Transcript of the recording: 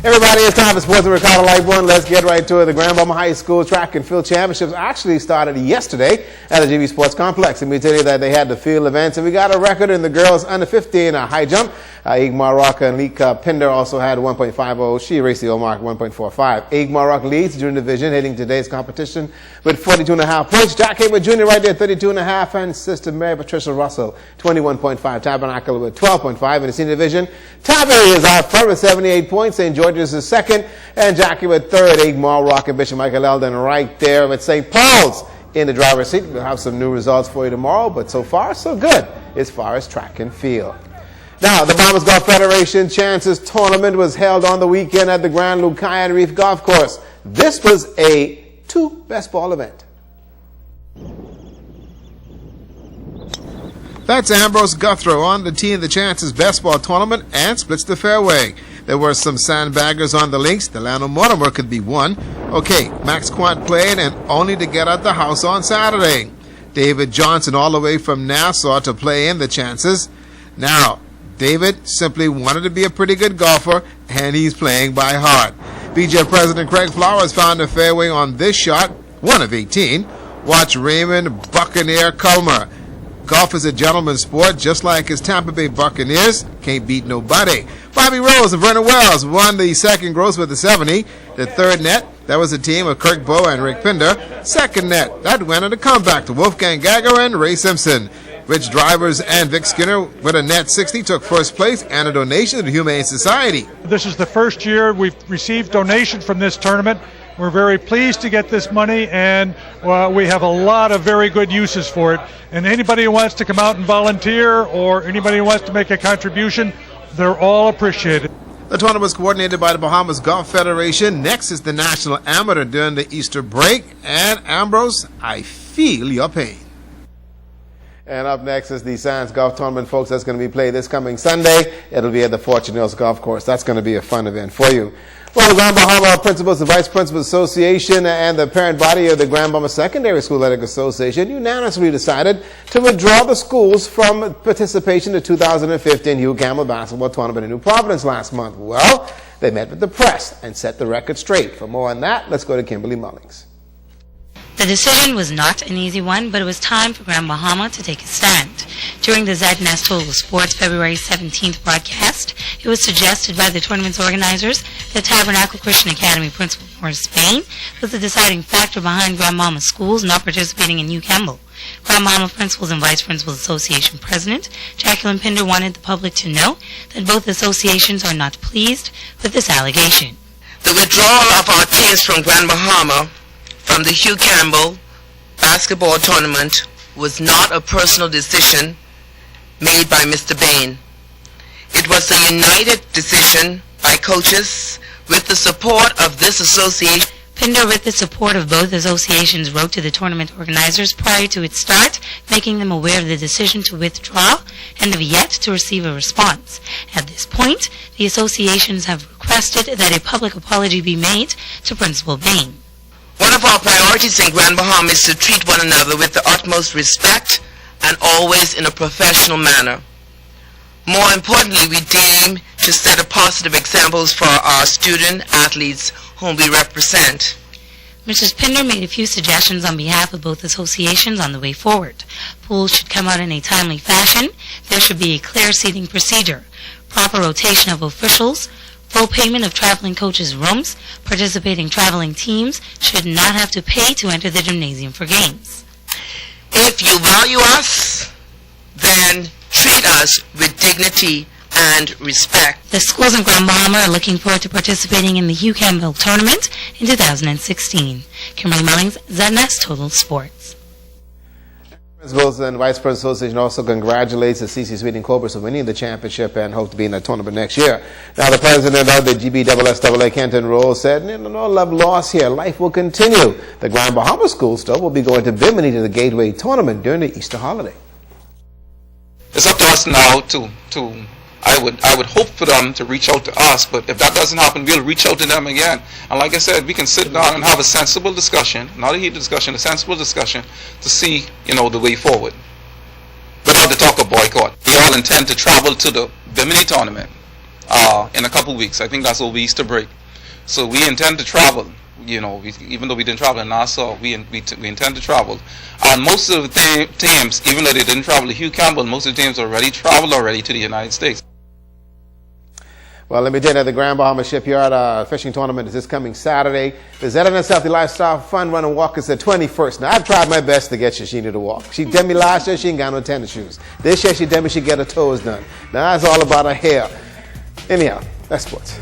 Everybody, it's time for Sports with Ricardo Lightbourn. Let's get right to it. The Grand Bahama High School Track and Field Championships actually started yesterday at the GB Sports Complex. And we tell you that they had the field events, and we got a record in the girls under 15 high jump. Igmar Rock and Lika Pinder also had 1.50. She raced the O-mark 1.45. Igmar Rock leads junior division, heading today's competition with 42.5 points. Jack Hayward Jr. right there, 32.5, and Sister Mary Patricia Russell, 21.5. Tabernacle with 12.5 in the senior division. Tabby is out front with 78 points. St. George's is second, and Jackie with third. Igmar Rock and Bishop Michael Eldon right there with St. Paul's in the driver's seat. We'll have some new results for you tomorrow, but so far so good as far as track and field. Now, the Bahamas Golf Federation Chances Tournament was held on the weekend at the Grand Lucayan Reef Golf Course. This was a two-best ball event. That's Ambrose Guthrie on the tee in the Chances Best Ball Tournament and splits the fairway. There were some sandbaggers on the links. Delano Mortimer could be one. Okay, Max Quant played and only to get out the house on Saturday. David Johnson all the way from Nassau to play in the Chances. Now, David simply wanted to be a pretty good golfer, and he's playing by heart. BJ President Craig Flowers found a fairway on this shot, 1 of 18. Watch Raymond Buccaneer Culmer. Golf is a gentleman's sport, just like his Tampa Bay Buccaneers. Can't beat nobody. Bobby Rose and Vernon Wells won the second gross with the 70. The third net, that was a team of Kirk Bowe and Rick Pinder. Second net, that went on a comeback to Wolfgang Gagger and Ray Simpson. Rich Drivers and Vic Skinner with a net 60 took first place and a donation to the Humane Society. This is the first year we've received donation from this tournament. We're very pleased to get this money, and we have a lot of very good uses for it. And anybody who wants to come out and volunteer or anybody who wants to make a contribution, they're all appreciated. The tournament was coordinated by the Bahamas Golf Federation. Next is the National Amateur during the Easter break. And Ambrose, I feel your pain. And up next is the Science Golf Tournament, folks. That's going to be played this coming Sunday. It'll be at the Fortune Hills Golf Course. That's going to be a fun event for you. Well, the Grand Bahama Principals and Vice Principals Association and the parent body of the Grand Bahama Secondary School Athletic Association unanimously decided to withdraw the schools from participation in the 2015 Hugh Campbell Basketball Tournament in New Providence last month. Well, they met with the press and set the record straight. For more on that, let's go to Kimberly Mullings. The decision was not an easy one, but it was time for Grand Bahama to take a stand. During the ZNS Total Sports February 17th broadcast, it was suggested by the tournament's organizers that Tabernacle Christian Academy principal Morris Spain was the deciding factor behind Grand Bahama schools not participating in Hugh Campbell. Grand Bahama Principals and Vice Principals Association President Jacqueline Pinder wanted the public to know that both associations are not pleased with this allegation. The withdrawal of our teams from Grand Bahama from the Hugh Campbell basketball tournament was not a personal decision made by Mr. Bain. It was a united decision by coaches with the support of this association. Pinder, with the support of both associations, wrote to the tournament organizers prior to its start, making them aware of the decision to withdraw and have yet to receive a response. At this point, the associations have requested that a public apology be made to Principal Bain. One of our priorities in Grand Bahama is to treat one another with the utmost respect and always in a professional manner. More importantly, we deem to set a positive examples for our student athletes whom we represent. Mrs. Pinder made a few suggestions on behalf of both associations on the way forward. Pools should come out in a timely fashion. There should be a clear seating procedure, proper rotation of officials, full payment of traveling coaches' rooms. Participating traveling teams should not have to pay to enter the gymnasium for games. If you value us, then treat us with dignity and respect. The schools in Grand Bahama are looking forward to participating in the Hugh Campbell Tournament in 2016. Kimberly Mullings, ZNS Total Sports. Principals and Vice Principals Association also congratulates the CC Sweeting Cobras for winning the championship and hope to be in the tournament next year. Now, the president of the GBSSAA Kenton Rose said, no love lost here. Life will continue. The Grand Bahama School still will be going to Bimini to the Gateway Tournament during the Easter holiday. It's up to us now I would hope for them to reach out to us, but if that doesn't happen, we'll reach out to them again. And like I said, we can sit down and have a sensible discussion, not a heated discussion, a sensible discussion to see, the way forward. Without the talk of boycott. We all intend to travel to the Bimini tournament. in a couple weeks. I think that's over Easter break. So we intend to travel. You know, even though we didn't travel in Nassau, we intend to travel. And most of the teams, even though they didn't travel to Hugh Campbell, most of the teams traveled already to the United States. Well, let me tell you, the Grand Bahama Shipyard fishing tournament is this coming Saturday. The ZNS Healthy Lifestyle Fun Run and Walk is the 21st. Now, I've tried my best to get Shashini to walk. She did me last year, she ain't got no tennis shoes. This year, she did me, she get her toes done. Now, it's all about her hair. Anyhow, that's sports.